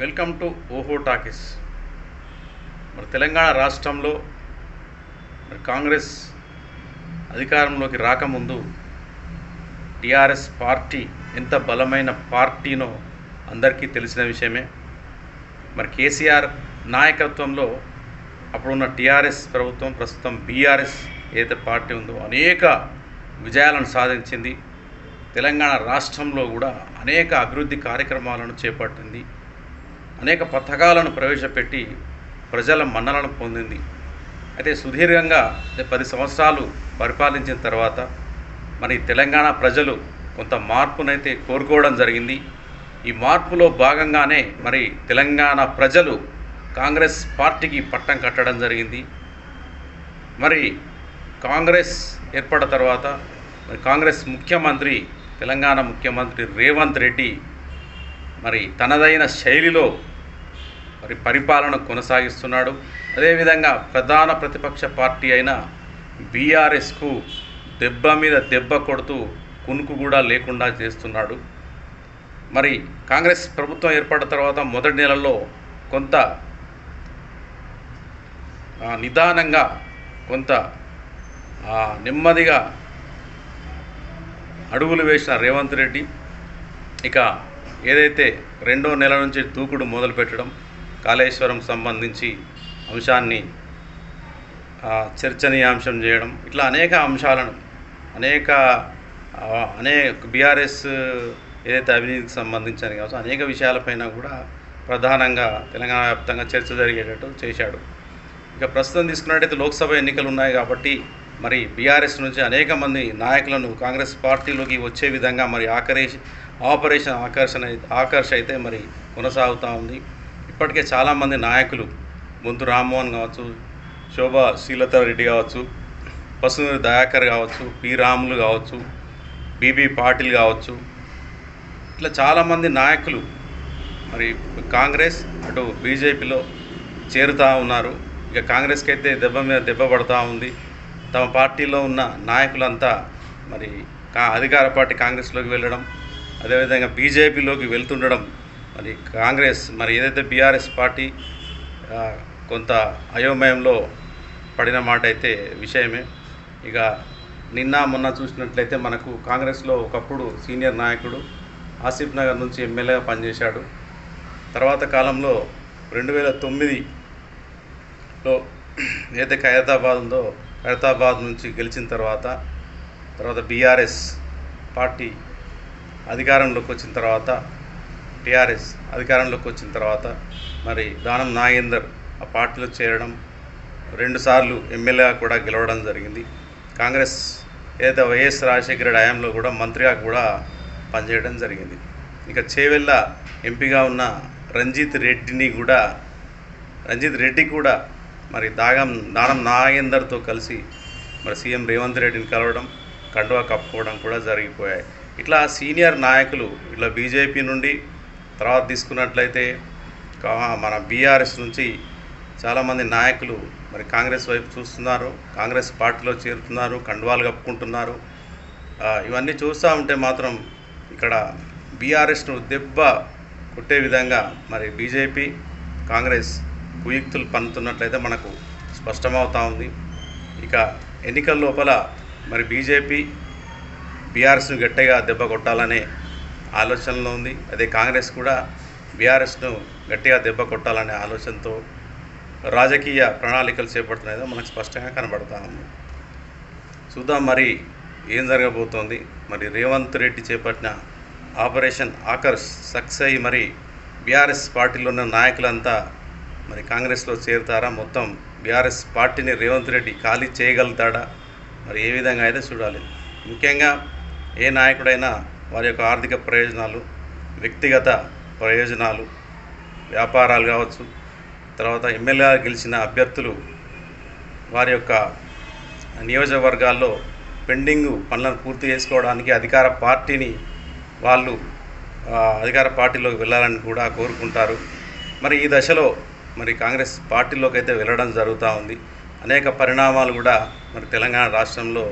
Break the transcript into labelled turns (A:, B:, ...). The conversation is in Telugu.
A: వెల్కమ్ టు ఓహో టాకీస్. మరి తెలంగాణ రాష్ట్రంలో మరి కాంగ్రెస్ అధికారంలోకి రాకముందు టీఆర్ఎస్ పార్టీ ఎంత బలమైన పార్టీనో అందరికీ తెలిసిన విషయమే. మరి కేసీఆర్ నాయకత్వంలో అప్పుడున్న టీఆర్ఎస్ ప్రభుత్వం, ప్రస్తుతం బీఆర్ఎస్ ఏదైతే పార్టీ ఉందో అనేక విజయాలను సాధించింది. తెలంగాణ రాష్ట్రంలో కూడా అనేక అభివృద్ధి కార్యక్రమాలను చేపట్టింది, అనేక పథకాలను ప్రవేశపెట్టి ప్రజల మన్ననలను పొందింది. అయితే సుదీర్ఘంగా 10 సంవత్సరాలు పరిపాలించిన తర్వాత మరి తెలంగాణ ప్రజలు కొంత మార్పునైతే కోరుకోవడం జరిగింది. ఈ మార్పులో భాగంగానే మరి తెలంగాణ ప్రజలు కాంగ్రెస్ పార్టీకి పట్టం కట్టడం జరిగింది. మరి కాంగ్రెస్ ఏర్పడిన తర్వాత మరి కాంగ్రెస్ ముఖ్యమంత్రి, తెలంగాణ ముఖ్యమంత్రి రేవంత్ రెడ్డి మరి తనదైన శైలిలో మరి పరిపాలన కొనసాగిస్తున్నాడు. అదేవిధంగా ప్రధాన ప్రతిపక్ష పార్టీ అయిన బీఆర్ఎస్కు దెబ్బ మీద దెబ్బ కొడుతూ కునుకు కూడా లేకుండా చేస్తున్నాడు. మరి కాంగ్రెస్ ప్రభుత్వం ఏర్పడిన తర్వాత మొదటి నెలల్లో కొంత నిదానంగా, కొంత నెమ్మదిగా అడుగులు వేసిన రేవంత్ రెడ్డి ఇక ఏదైతే రెండో నెల నుంచి దూకుడు మొదలుపెట్టడం, కాళేశ్వరం సంబంధించి అంశాన్ని చర్చనీయాంశం చేయడం, ఇట్లా అనేక అంశాలను అనేక బీఆర్ఎస్ ఏదైతే అవినీతికి సంబంధించిన కావచ్చు అనేక విషయాలపైన కూడా ప్రధానంగా తెలంగాణ వ్యాప్తంగా చర్చ జరిగేటట్టు చేశాడు. ఇక ప్రస్తుతం తీసుకున్నట్టయితే లోక్సభ ఎన్నికలు ఉన్నాయి కాబట్టి మరి బీఆర్ఎస్ నుంచి అనేక మంది నాయకులను కాంగ్రెస్ పార్టీలోకి వచ్చే విధంగా మరి ఆపరేషన్ ఆకర్ష అయితే మరి కొనసాగుతూ ఉంది. ఇప్పటికే చాలామంది నాయకులు, బొంతు రామ్మోహన్ కావచ్చు, శోభా శ్రీలతారెడ్డి కావచ్చు, పసునూరి దయాకర్ కావచ్చు, పి రాములు కావచ్చు, బీబీ పాటిల్ కావచ్చు, ఇట్లా చాలామంది నాయకులు మరి కాంగ్రెస్ అటు బీజేపీలో చేరుతూ ఉన్నారు. ఇక కాంగ్రెస్కి అయితే దెబ్బ మీద దెబ్బ పడుతూ ఉంది. తమ పార్టీలో ఉన్న నాయకులంతా మరి అధికార పార్టీ కాంగ్రెస్లోకి వెళ్ళడం, అదేవిధంగా బీజేపీలోకి వెళ్తుండడం, మరి కాంగ్రెస్ మరి ఏదైతే బీఆర్ఎస్ పార్టీ కొంత అయోమయంలో పడిన మాట అయితే విషయమే. ఇక నిన్న మొన్న చూసినట్లయితే మనకు కాంగ్రెస్లో ఒకప్పుడు సీనియర్ నాయకుడు ఆసిఫ్ నగర్ నుంచి ఎమ్మెల్యేగా పనిచేశాడు. తర్వాత కాలంలో 2009లో ఏదైతే ఖైరతాబాద్ ఉందో ఖైరతాబాద్ నుంచి గెలిచిన తర్వాత బీఆర్ఎస్ పార్టీ అధికారంలోకి వచ్చిన తర్వాత, టీఆర్ఎస్ అధికారంలోకి వచ్చిన తర్వాత మరి దానం నాగేందర్ ఆ పార్టీలో చేరడం, 2 సార్లు ఎమ్మెల్యేగా కూడా గెలవడం జరిగింది. కాంగ్రెస్ ఏదైతే వైఎస్ రాజశేఖర రెడ్డి హయాంలో కూడా మంత్రిగా కూడా పనిచేయడం జరిగింది. ఇక చేవెళ్ళ ఎంపీగా ఉన్న రంజిత్ రెడ్డి కూడా మరి దానం నాగేందర్తో కలిసి మరి సీఎం రేవంత్ రెడ్డిని కలవడం, కండువా కప్పుకోవడం కూడా జరిగిపోయాయి. ఇట్లా సీనియర్ నాయకులు ఇట్లా బీజేపీ నుండి, తర్వాత తీసుకున్నట్లయితే మన బీఆర్ఎస్ నుంచి చాలామంది నాయకులు మరి కాంగ్రెస్ వైపు చూస్తున్నారు, కాంగ్రెస్ పార్టీలో చేరుతున్నారు, కండువాలు కప్పుకుంటున్నారు. ఇవన్నీ చూస్తూ ఉంటే మాత్రం ఇక్కడ బీఆర్ఎస్ను దెబ్బ కొట్టే విధంగా మరి బీజేపీ, కాంగ్రెస్ కుయుక్తులు పన్నుతున్నట్లయితే మనకు స్పష్టమవుతూ ఉంది. ఇక ఎన్నికల లోపల మరి బీజేపీ బీఆర్ఎస్ను గట్టిగా దెబ్బ కొట్టాలనే ఆలోచనలో ఉంది. అదే కాంగ్రెస్ కూడా బీఆర్ఎస్ను గట్టిగా దెబ్బ కొట్టాలనే ఆలోచనతో రాజకీయ ప్రణాళికలు చేపడుతున్నదో మనకు స్పష్టంగా కనబడుతూ ఉంది. చూద్దాం మరి ఏం జరగబోతోంది. మరి రేవంత్ రెడ్డి చేపట్టిన ఆపరేషన్ ఆకర్ష్ సక్సెస్ అయ్యి మరి బీఆర్ఎస్ పార్టీలో ఉన్న నాయకులంతా మరి కాంగ్రెస్లో చేరుతారా, మొత్తం బీఆర్ఎస్ పార్టీని రేవంత్ రెడ్డి ఖాళీ చేయగలుగుతాడా, మరి ఏ విధంగా అయితే చూడాలి. ముఖ్యంగా ఏ నాయకుడైనా వారి యొక్క ఆర్థిక ప్రయోజనాలు, వ్యక్తిగత ప్రయోజనాలు, వ్యాపారాలు కావచ్చు, తర్వాత ఎమ్మెల్యేగా గెలిచిన అభ్యర్థులు వారి యొక్క నియోజకవర్గాల్లో పెండింగ్ పనులను పూర్తి చేసుకోవడానికి అధికార పార్టీలోకి వెళ్ళాలని కూడా కోరుకుంటారు. మరి ఈ దశలో మరి కాంగ్రెస్ పార్టీలోకి అయితే వెళ్ళడం జరుగుతూ ఉంది. అనేక పరిణామాలు కూడా మరి తెలంగాణ రాష్ట్రంలో